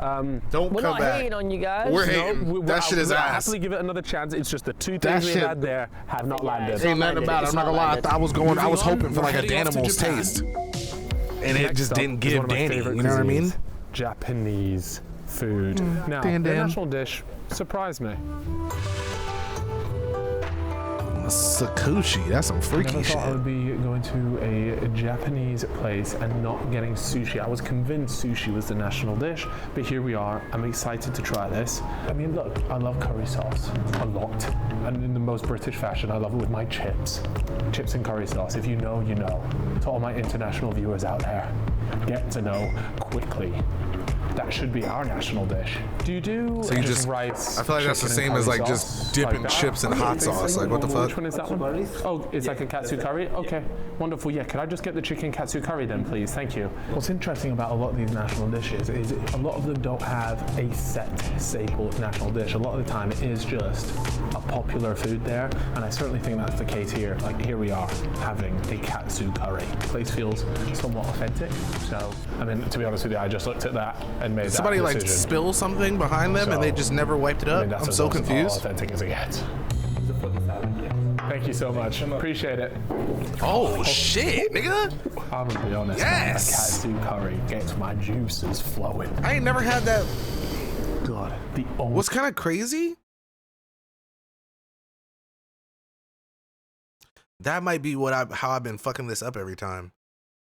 [SPEAKER 1] Don't
[SPEAKER 8] We're
[SPEAKER 1] come
[SPEAKER 8] not
[SPEAKER 1] back.
[SPEAKER 8] hating on you guys.
[SPEAKER 1] We're hating. That shit is
[SPEAKER 3] I'll
[SPEAKER 1] ass.
[SPEAKER 3] happily give it another chance. It's just the two
[SPEAKER 1] That
[SPEAKER 3] things we
[SPEAKER 1] shit-
[SPEAKER 3] had there have not landed.
[SPEAKER 8] it's
[SPEAKER 1] Ain't
[SPEAKER 8] not
[SPEAKER 1] nothing about it. I'm not gonna lie. I was hoping for like a Danimals taste, and it just didn't give Danny. You know what I mean?
[SPEAKER 3] Japanese food. Now,
[SPEAKER 1] Dan
[SPEAKER 3] the
[SPEAKER 1] Dan.
[SPEAKER 3] national dish surprised me.
[SPEAKER 1] Sakushi. That's some freaky
[SPEAKER 3] I
[SPEAKER 1] shit.
[SPEAKER 3] thought I would be going to a Japanese place and not getting sushi. I was convinced sushi was the national dish, but here we are. I'm excited to try this. I mean, look, I love curry sauce a lot. And in the most British fashion, I love it with my chips. Chips and curry sauce. If you know, you know. To all my international viewers out there, get to know quickly. That should be our national dish. Do you do
[SPEAKER 1] So you just
[SPEAKER 3] rice?
[SPEAKER 1] I feel like that's the
[SPEAKER 3] chicken,
[SPEAKER 1] same
[SPEAKER 3] and
[SPEAKER 1] as
[SPEAKER 3] curry
[SPEAKER 1] like
[SPEAKER 3] sauce?
[SPEAKER 1] just dipping
[SPEAKER 3] Like that?
[SPEAKER 1] chips in hot sauce. Like what the fuck?
[SPEAKER 3] Which one is that one? Oh, it's like a katsu curry? Okay, wonderful. Yeah, could I just get the chicken katsu curry then, please? Thank you. What's interesting about a lot of these national dishes is a lot of them don't have a set staple national dish. A lot of the time it is just a popular food there, and I certainly think that's the case here. Like here we are having a katsu curry. The place feels somewhat authentic. So, I mean, to be honest with you, I just looked at that and made
[SPEAKER 1] Somebody
[SPEAKER 3] that
[SPEAKER 1] like
[SPEAKER 3] decision.
[SPEAKER 1] spill something behind them and they just never wiped it
[SPEAKER 3] I
[SPEAKER 1] up.
[SPEAKER 3] mean, that's
[SPEAKER 1] I'm
[SPEAKER 3] as
[SPEAKER 1] so
[SPEAKER 3] awesome-
[SPEAKER 1] confused.
[SPEAKER 3] authentic as it gets. Thank you so much. Appreciate it.
[SPEAKER 1] Oh shit, nigga!
[SPEAKER 3] I'm gonna be honest.
[SPEAKER 1] Yes!
[SPEAKER 3] That katsu curry gets my juices flowing.
[SPEAKER 1] I ain't never had that.
[SPEAKER 3] God, the old.
[SPEAKER 1] What's kind of crazy? That might be how I've been fucking this up every time.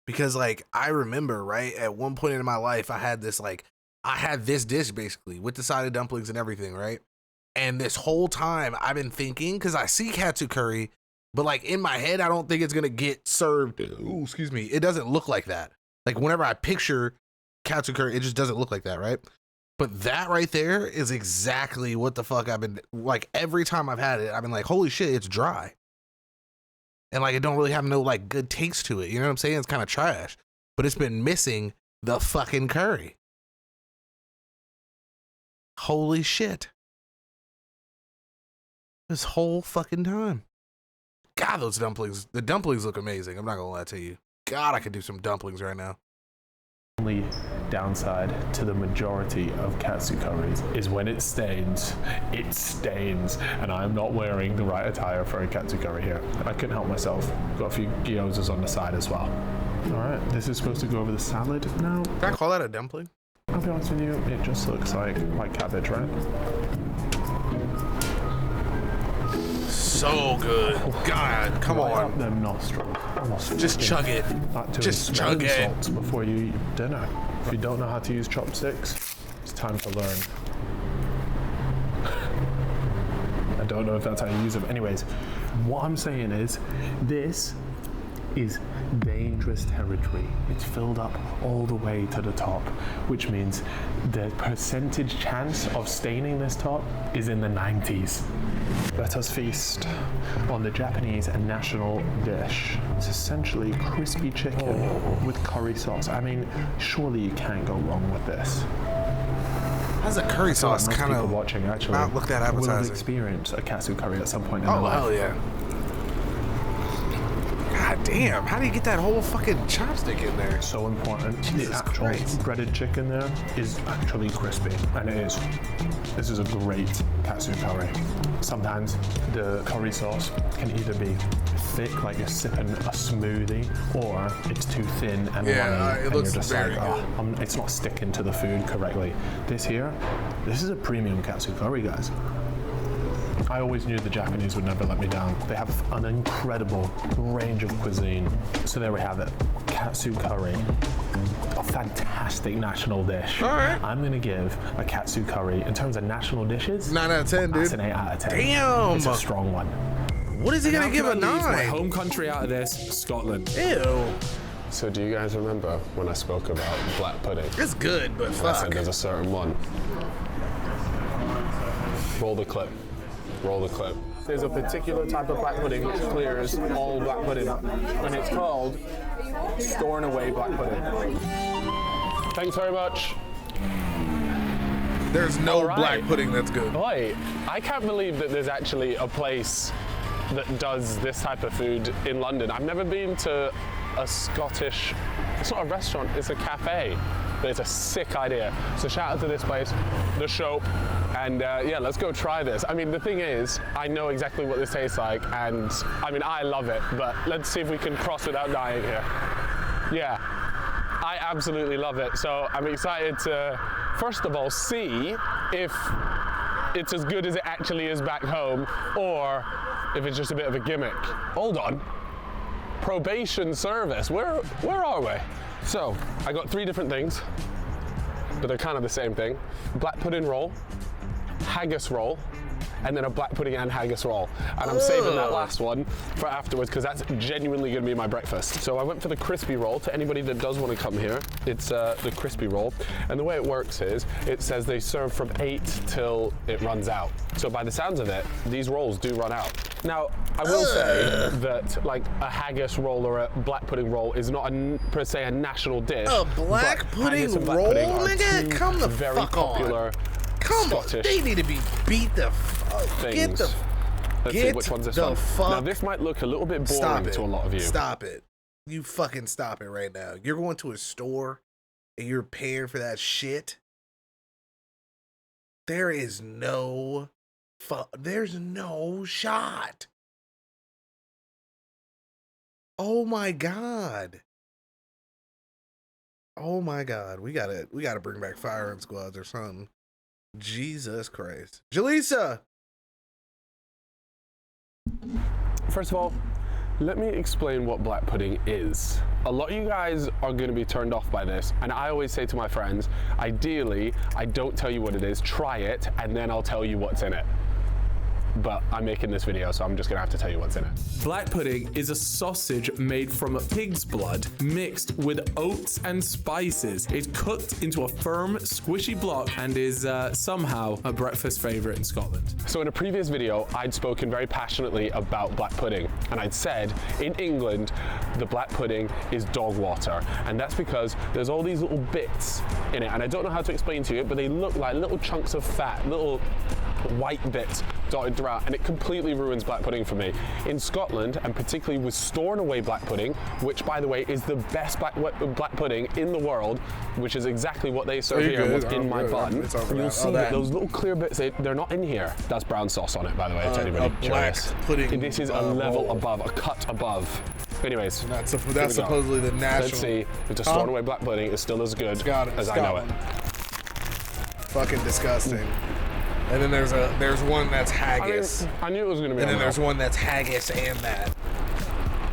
[SPEAKER 1] Because like I remember, right, at one point in my life I had this dish basically with the side of dumplings and everything, right? And this whole time I've been thinking, because I see katsu curry But like in my head, I don't think it's gonna get served. Ooh, excuse me. It doesn't look like that. Like whenever I picture katsu curry, it just doesn't look like that, right? But that right there is exactly what the fuck I've been like. Every time I've had it, I've been like, holy shit, it's dry. And like it don't really have no like good taste to it. You know what I'm saying? It's kind of trash. But it's been missing the fucking curry. Holy shit. This whole fucking time. God, those dumplings. The dumplings look amazing. I'm not gonna lie to you. God, I could do some dumplings right now.
[SPEAKER 2] Only downside to the majority of katsu curries is when it stains, and I'm not wearing the right attire for a katsu curry here. I couldn't help myself. Got a few gyozas on the side as well. All right, this is supposed to go over the salad now.
[SPEAKER 1] Can I call that a dumpling?
[SPEAKER 2] I'll be honest with you, it just looks like white cabbage, right?
[SPEAKER 1] So good. God, come
[SPEAKER 2] Right
[SPEAKER 1] on.
[SPEAKER 2] up them nostrils.
[SPEAKER 1] Just chug it. Just chug it.
[SPEAKER 2] Salts before you eat dinner. If you don't know how to use chopsticks, it's time to learn. I don't know if that's how you use them. Anyways, what I'm saying is, this is dangerous territory. It's filled up all the way to the top, which means the percentage chance of staining this top is in the 90s. Let us feast on the Japanese national dish. It's essentially crispy chicken with curry sauce. I mean, surely you can't go wrong with this.
[SPEAKER 1] How's a curry sauce kind of
[SPEAKER 2] watching actually
[SPEAKER 1] not look that
[SPEAKER 2] will have
[SPEAKER 1] appetizing?
[SPEAKER 2] experienced a katsu curry at some point in their
[SPEAKER 1] Oh,
[SPEAKER 2] life.
[SPEAKER 1] hell yeah. God damn, how do you get that whole fucking chopstick in there?
[SPEAKER 2] So important.
[SPEAKER 1] Jesus
[SPEAKER 2] the actual
[SPEAKER 1] Christ.
[SPEAKER 2] breaded chicken there is actually crispy, and it is. This is a great katsu curry. Sometimes the curry sauce can either be thick, like you're sipping a smoothie, or it's too thin and runny,
[SPEAKER 1] it
[SPEAKER 2] and
[SPEAKER 1] looks
[SPEAKER 2] you're just
[SPEAKER 1] very
[SPEAKER 2] like, it's not sticking to the food correctly. This is a premium katsu curry, guys. I always knew the Japanese would never let me down. They have an incredible range of cuisine. So there we have it. Katsu curry. A fantastic national dish.
[SPEAKER 1] All right.
[SPEAKER 2] I'm going to give a katsu curry, in terms of national dishes,
[SPEAKER 1] 9 out of 10, dude.
[SPEAKER 2] that's an 8 out of 10.
[SPEAKER 1] Damn.
[SPEAKER 2] It's a strong one.
[SPEAKER 1] What is he gonna give a
[SPEAKER 2] My
[SPEAKER 1] 9?
[SPEAKER 2] home country out of this, Scotland.
[SPEAKER 1] Ew.
[SPEAKER 3] So do you guys remember when I spoke about black pudding?
[SPEAKER 1] It's good, but
[SPEAKER 3] I
[SPEAKER 1] fuck.
[SPEAKER 3] said there's a certain one. Roll the clip. Roll the clip.
[SPEAKER 10] There's a particular type of black pudding which clears all black pudding, and it's called storing away black pudding.
[SPEAKER 3] Thanks very much.
[SPEAKER 1] There's no
[SPEAKER 3] All right.
[SPEAKER 1] black pudding that's good.
[SPEAKER 3] Boy, I can't believe that there's actually a place that does this type of food in London. I've never been to a Scottish, it's not a restaurant, it's a cafe. But it's a sick idea. So shout out to this place, The Shope, and yeah, let's go try this. I mean, the thing is, I know exactly what this tastes like, and I mean, I love it, but let's see if we can cross without dying here. Yeah, I absolutely love it. So I'm excited to, first of all, see if it's as good as it actually is back home, or if it's just a bit of a gimmick. Hold on. Probation service, where are we? So, I got 3 different things, but they're kind of the same thing. Black pudding roll, haggis roll, and then a black pudding and haggis roll. And I'm saving that last one for afterwards, because that's genuinely gonna be my breakfast. So I went for the crispy roll. To anybody that does want to come here, it's the crispy roll. And the way it works is, it says they serve from 8 till it runs out. So by the sounds of it, these rolls do run out. Now, I will say that like a haggis roll or a black pudding roll is not per se a national dish.
[SPEAKER 1] A black pudding roll, nigga? Come the
[SPEAKER 3] very
[SPEAKER 1] fuck
[SPEAKER 3] popular
[SPEAKER 1] on. Come on,
[SPEAKER 3] Scottish
[SPEAKER 1] they need to be beat the fuck. Get
[SPEAKER 3] things.
[SPEAKER 1] the
[SPEAKER 3] Let's see which one's this one.
[SPEAKER 1] fuck.
[SPEAKER 3] Now this might look a little bit boring to a lot of you.
[SPEAKER 1] Stop it. You fucking stop it right now. You're going to a store and you're paying for that shit. There is no there's no shot. Oh my god. Oh my god. We gotta bring back firing squads or something. Jesus Christ. Jaleesa!
[SPEAKER 3] First of all, let me explain what black pudding is. A lot of you guys are going to be turned off by this, and I always say to my friends, ideally, I don't tell you what it is, try it, and then I'll tell you what's in it. but I'm making this video, so I'm just gonna have to tell you what's in it.
[SPEAKER 2] Black pudding is a sausage made from pig's blood mixed with oats and spices. It's cooked into a firm, squishy block and is somehow a breakfast favorite in Scotland.
[SPEAKER 3] So in a previous video, I'd spoken very passionately about black pudding, and I'd said in England, the black pudding is dog water, and that's because there's all these little bits in it, and I don't know how to explain to you, but they look like little chunks of fat, little white bits dotted throughout, and it completely ruins black pudding for me. In Scotland, and particularly with stored away black pudding, which by the way is the best black pudding in the world, which is exactly what they serve here, what's in my bun, you'll see that those little clear bits, they're not in here. That's brown sauce on it, by the way, to anybody curious.
[SPEAKER 1] Pudding
[SPEAKER 3] this is a level above, a cut above. Anyways,
[SPEAKER 1] that's supposedly the national.
[SPEAKER 3] Let's see if the stored away black pudding is still as good as I know it.
[SPEAKER 1] Fucking disgusting. And then there's one that's haggis.
[SPEAKER 3] I knew it was gonna be.
[SPEAKER 1] And then there's one that's haggis and that.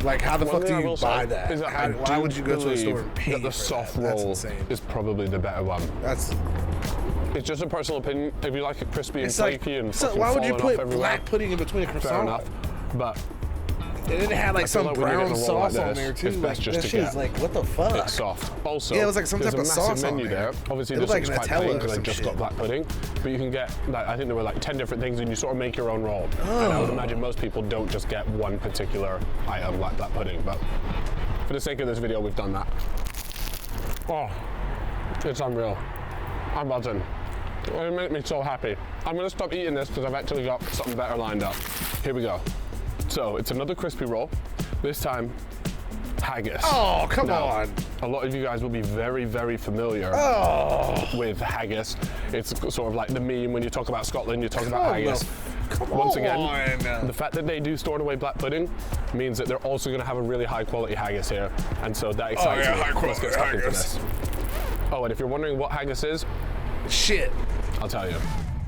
[SPEAKER 1] Like, how the fuck do you buy that? Why would you go to a store and pay
[SPEAKER 3] that the soft roll is probably the better one. It's just a personal opinion. If you like it crispy and flaky and
[SPEAKER 1] so why would you put black pudding in between a croissant?
[SPEAKER 3] Fair enough, but.
[SPEAKER 1] And then it had like some brown sauce on there too.
[SPEAKER 3] It's best just to
[SPEAKER 1] get. Like, what the fuck?
[SPEAKER 3] It's soft. Also,
[SPEAKER 1] yeah, it was like some type of sauce
[SPEAKER 3] menu there. Obviously, this looks quite plain because I just got black pudding, but you can get. Like, I think there were like 10 different things, and you sort of make your own roll. And I would imagine most people don't just get one particular item like black pudding. But for the sake of this video, we've done that. Oh, it's unreal. I'm buzzing. It made me so happy. I'm gonna stop eating this because I've actually got something better lined up. Here we go. So it's another crispy roll, this time haggis.
[SPEAKER 1] Oh, come on.
[SPEAKER 3] A lot of you guys will be very, very familiar with haggis. It's sort of like the meme when you talk about Scotland, you talk about haggis. Once again, the fact that they do stored away black pudding means that they're also gonna have a really high quality haggis here. And so that excites me. Let's get stuck into this. Oh, and if you're wondering what haggis is,
[SPEAKER 1] shit,
[SPEAKER 3] I'll tell you.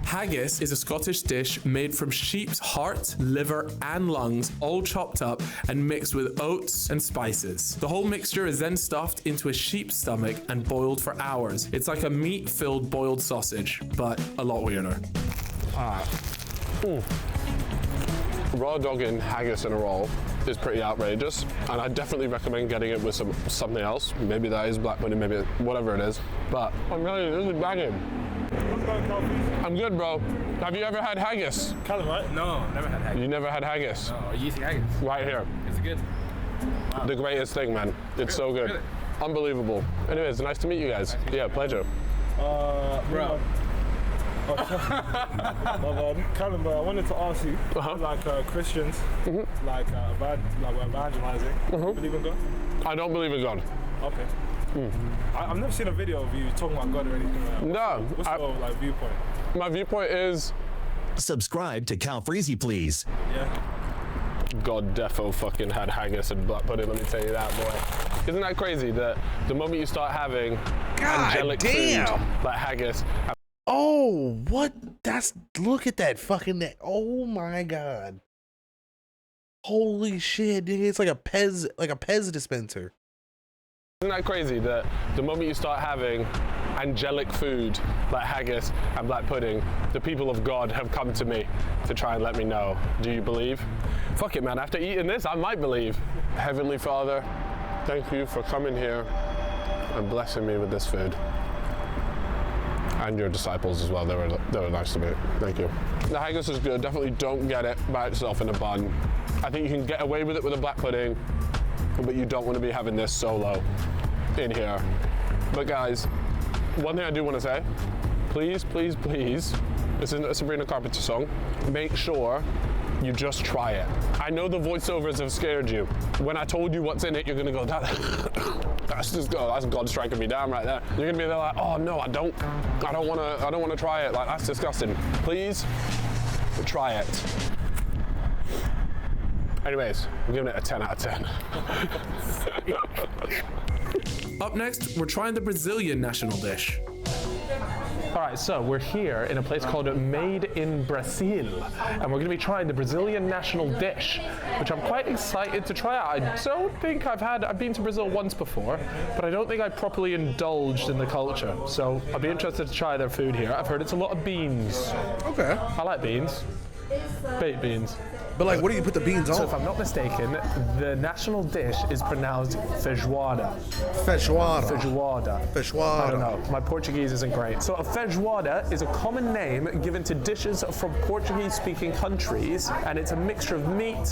[SPEAKER 2] Haggis is a Scottish dish made from sheep's heart, liver, and lungs, all chopped up and mixed with oats and spices. The whole mixture is then stuffed into a sheep's stomach and boiled for hours. It's like a meat-filled boiled sausage, but a lot weirder.
[SPEAKER 3] Raw dogging haggis in a roll is pretty outrageous, and I definitely recommend getting it with something else. Maybe that is black pudding, maybe whatever it is. But I'm telling you, this is banging. I'm good, bro. Have you ever had haggis?
[SPEAKER 11] Callum, right? No, never had haggis.
[SPEAKER 3] You never had haggis?
[SPEAKER 11] No, are you eating haggis?
[SPEAKER 3] Right here.
[SPEAKER 11] Is it good? Wow.
[SPEAKER 3] The greatest thing, man. It's so good.
[SPEAKER 11] Really?
[SPEAKER 3] Unbelievable. Anyways, nice to meet you guys. Yeah, pleasure.
[SPEAKER 11] Bro. Callum, bro, I wanted to ask you, like Christians, like evangelizing, believe in God?
[SPEAKER 3] I don't believe in God.
[SPEAKER 11] Okay. I've never seen a video of you talking about God or anything like that.
[SPEAKER 3] No.
[SPEAKER 11] What's your viewpoint?
[SPEAKER 3] My viewpoint is...
[SPEAKER 12] Subscribe to Calfreezy, please.
[SPEAKER 11] Yeah.
[SPEAKER 3] God defo fucking had haggis and black pudding, let me tell you that, boy. Isn't that crazy that the moment you start having angelic food like haggis...
[SPEAKER 1] Oh, what? Look at that fucking, oh my God. Holy shit, dude. It's like a Pez dispenser.
[SPEAKER 3] Isn't that crazy that the moment you start having angelic food like haggis and black pudding, the people of God have come to me to try and let me know, do you believe? Fuck it, man, after eating this, I might believe. Heavenly Father, thank you for coming here and blessing me with this food. And your disciples as well, they were nice to me. Thank you. The haggis is good, definitely don't get it by itself in a bun. I think you can get away with it with a black pudding, but you don't want to be having this solo in here. But guys, one thing I do want to say, please, please, please, this isn't a Sabrina Carpenter song, make sure you just try it. I know the voiceovers have scared you. When I told you what's in it, you're gonna go, that's God striking me down right there. You're gonna be there like, oh no, I don't wanna try it. Like, that's disgusting. Please, try it. Anyways, I'm giving it a 10 out of 10.
[SPEAKER 2] Up next, we're trying the Brazilian national dish.
[SPEAKER 13] All right, so we're here in a place called Made in Brazil, and we're gonna be trying the Brazilian national dish, which I'm quite excited to try out. I don't think I've been to Brazil once before, but I don't think I properly indulged in the culture. So I'll be interested to try their food here. I've heard it's a lot of beans.
[SPEAKER 1] Okay.
[SPEAKER 13] I like beans. Baked beans.
[SPEAKER 1] But like, what do you put the beans on?
[SPEAKER 13] So if I'm not mistaken, the national dish is pronounced feijoada.
[SPEAKER 1] Feijoada.
[SPEAKER 13] Feijoada.
[SPEAKER 1] Feijoada.
[SPEAKER 13] I don't know. My Portuguese isn't great. So a feijoada is a common name given to dishes from Portuguese-speaking countries, and it's a mixture of meat,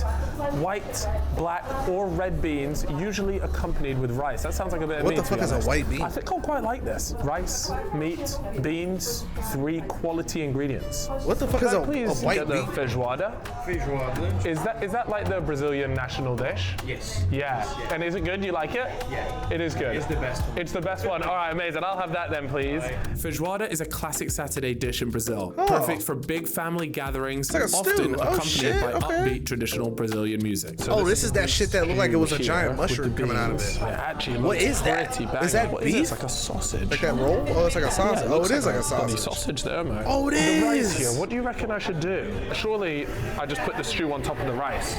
[SPEAKER 13] white, black, or red beans, usually accompanied with rice. That sounds like a bit of meat.
[SPEAKER 1] What the fuck is a white bean?
[SPEAKER 13] I think I'll quite like this. Rice, meat, beans, 3 quality ingredients.
[SPEAKER 1] What the fuck is a white bean?
[SPEAKER 13] The feijoada?
[SPEAKER 9] Feijoada.
[SPEAKER 13] Is that like the Brazilian national dish?
[SPEAKER 9] Yes.
[SPEAKER 13] Yeah. And is it good? Do you like it?
[SPEAKER 9] Yeah.
[SPEAKER 13] It is good.
[SPEAKER 9] It's the best one.
[SPEAKER 13] It's the best one. All right, amazing. I'll have that then, please.
[SPEAKER 2] Feijoada is a classic Saturday dish in Brazil,
[SPEAKER 1] Oh.
[SPEAKER 2] perfect for big family gatherings,
[SPEAKER 1] like a stew.
[SPEAKER 2] often
[SPEAKER 1] Oh,
[SPEAKER 2] accompanied
[SPEAKER 1] shit.
[SPEAKER 2] by
[SPEAKER 1] Okay.
[SPEAKER 2] upbeat traditional Brazilian music.
[SPEAKER 1] So this is that shit that looked like it was a giant mushroom coming out of it.
[SPEAKER 13] Actually,
[SPEAKER 1] What is that? Is that
[SPEAKER 13] what
[SPEAKER 1] beef?
[SPEAKER 13] Is it? It's like a sausage.
[SPEAKER 1] Like that roll? Oh, it's like a sausage.
[SPEAKER 13] Yeah,
[SPEAKER 1] oh, it is like a
[SPEAKER 13] bloody
[SPEAKER 1] sausage.
[SPEAKER 13] sausage there, mate.
[SPEAKER 1] Oh, it
[SPEAKER 13] The rice
[SPEAKER 1] is.
[SPEAKER 13] here. What do you reckon I should do? Surely I just put the stew on top of the rice.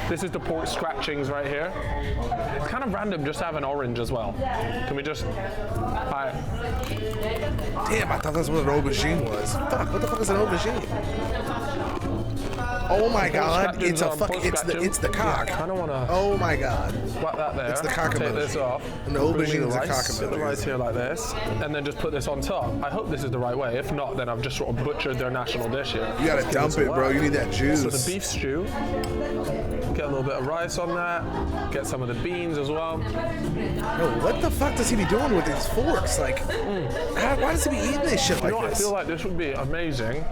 [SPEAKER 13] This is the pork scratchings right here. It's kind of random just to have an orange as well. Can we just? Alright.
[SPEAKER 1] Damn, I thought that's what an aubergine was. Fuck, what the fuck is an aubergine? Oh my god, it's a fuck, it's the cock.
[SPEAKER 13] Yeah, I don't wanna.
[SPEAKER 1] Oh my god.
[SPEAKER 13] Whack that there.
[SPEAKER 1] It's the cock
[SPEAKER 13] Take this off.
[SPEAKER 1] And the
[SPEAKER 13] Bring me
[SPEAKER 1] aubergine is a
[SPEAKER 13] rice,
[SPEAKER 1] cock
[SPEAKER 13] put the rice here like this, and then just put this on top. I hope this is the right way. If not, then I've just sort of butchered their national dish here.
[SPEAKER 1] You gotta dump it, bro. You need that juice.
[SPEAKER 13] So the beef stew. Get a little bit of rice on that. Get some of the beans as well.
[SPEAKER 1] Yo, what the fuck does he be doing with these forks? Like, why does he be eating this shit like
[SPEAKER 13] I
[SPEAKER 1] this?
[SPEAKER 13] feel like this would be amazing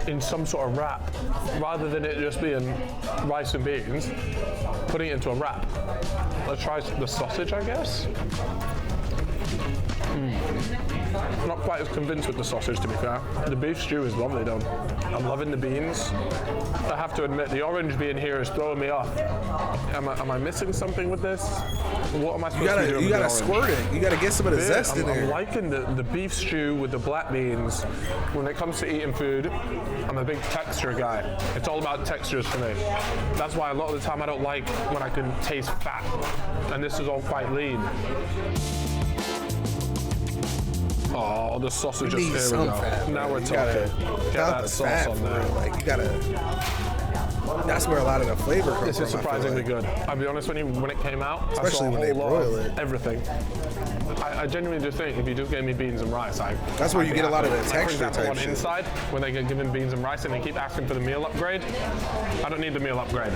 [SPEAKER 13] in some sort of wrap, rather than it just being rice and beans. Putting it into a wrap. Let's try the sausage, I guess. Not quite as convinced with the sausage, to be fair. The beef stew is lovely, though. I'm loving the beans. I have to admit, the orange being here is throwing me off. Am I missing something with this? What am I supposed to be doing?
[SPEAKER 1] You gotta squirt it. You gotta get some of the zest in there.
[SPEAKER 13] I'm liking the beef stew with the black beans. When it comes to eating food, I'm a big texture guy. It's all about textures for me. That's why a lot of the time I don't like when I can taste fat. And this is all quite lean. Oh, the sausage is here we go.
[SPEAKER 1] Fat,
[SPEAKER 13] now we're
[SPEAKER 1] you
[SPEAKER 13] talking.
[SPEAKER 1] gotta,
[SPEAKER 13] Get that sauce on there.
[SPEAKER 1] Like, you gotta. That's where a lot of the flavor comes from.
[SPEAKER 13] This is surprisingly good. I'll be honest, when it came out,
[SPEAKER 1] especially
[SPEAKER 13] I saw
[SPEAKER 1] when
[SPEAKER 13] a
[SPEAKER 1] they
[SPEAKER 13] whole lot
[SPEAKER 1] broil
[SPEAKER 13] of
[SPEAKER 1] it.
[SPEAKER 13] everything. I genuinely just think if you just gave me beans and rice,
[SPEAKER 1] that's where you get a lot of the
[SPEAKER 13] like,
[SPEAKER 1] texture
[SPEAKER 13] for example,
[SPEAKER 1] type
[SPEAKER 13] on
[SPEAKER 1] shit.
[SPEAKER 13] Inside, when they get given beans and rice and they keep asking for the meal upgrade, I don't need the meal upgrade.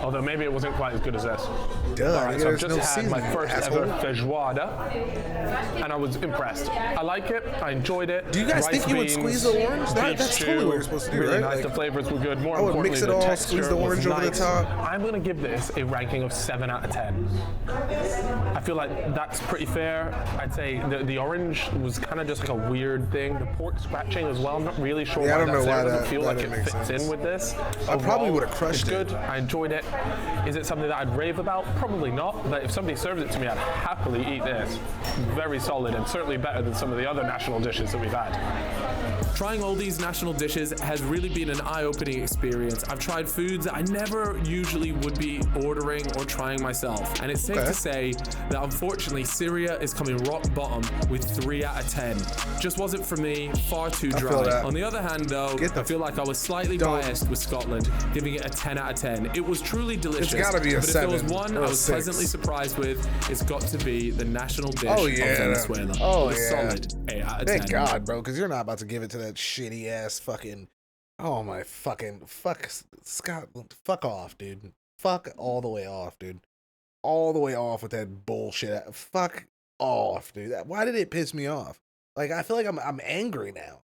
[SPEAKER 13] Although maybe it wasn't quite as good as this.
[SPEAKER 1] Duh,
[SPEAKER 13] All right, so I've just had my first ever feijoada, and I was impressed. I like it. I enjoyed it.
[SPEAKER 1] Do you guys think you would squeeze the orange? That's totally what you're supposed to do,
[SPEAKER 13] really
[SPEAKER 1] right?
[SPEAKER 13] nice.
[SPEAKER 1] Like,
[SPEAKER 13] the flavors were good. More
[SPEAKER 1] I would
[SPEAKER 13] importantly,
[SPEAKER 1] mix it
[SPEAKER 13] the
[SPEAKER 1] all,
[SPEAKER 13] texture
[SPEAKER 1] squeeze the orange
[SPEAKER 13] was
[SPEAKER 1] over the
[SPEAKER 13] nice.
[SPEAKER 1] top.
[SPEAKER 13] I'm gonna give this a ranking of 7 out of 10. I feel like that's pretty fair. I'd say the orange was kind of just like a weird thing. The pork scratching as well. I'm not really sure
[SPEAKER 1] Yeah, I
[SPEAKER 13] why
[SPEAKER 1] don't know
[SPEAKER 13] that's
[SPEAKER 1] why
[SPEAKER 13] there. It
[SPEAKER 1] that
[SPEAKER 13] doesn't feel like it
[SPEAKER 1] makes
[SPEAKER 13] fits
[SPEAKER 1] sense.
[SPEAKER 13] in with this.
[SPEAKER 1] I probably
[SPEAKER 13] Overall,
[SPEAKER 1] would have crushed
[SPEAKER 13] it's
[SPEAKER 1] it.
[SPEAKER 13] good. I enjoyed it. Is it something that I'd rave about? Probably not. But if somebody serves it to me, I'd happily eat this. Very solid and certainly better than some of the other national dishes that we've had.
[SPEAKER 2] Trying all these national dishes has really been an eye-opening experience. I've tried foods that I never usually would be ordering or trying myself. And it's safe to say that unfortunately Syria is coming rock bottom with 3 out of 10. Just wasn't for me, far too dry. On the other hand though, I feel like I was slightly biased with Scotland, giving it a 10 out of 10. It was truly delicious.
[SPEAKER 1] It's gotta be a
[SPEAKER 2] but
[SPEAKER 1] 7
[SPEAKER 2] if there was one I
[SPEAKER 1] or a
[SPEAKER 2] was
[SPEAKER 1] 6.
[SPEAKER 2] pleasantly surprised with, it's got to be the national dish of Venezuela.
[SPEAKER 1] Oh
[SPEAKER 2] a
[SPEAKER 1] yeah.
[SPEAKER 2] solid 8 out of 10.
[SPEAKER 1] Thank God, bro, because you're not about to give it to that shitty ass fucking. Oh my fucking fuck Scotland. Fuck off, dude. Fuck all the way off, dude. All the way off with that bullshit. Fuck off, dude. Why did it piss me off? Like I feel like I'm angry now.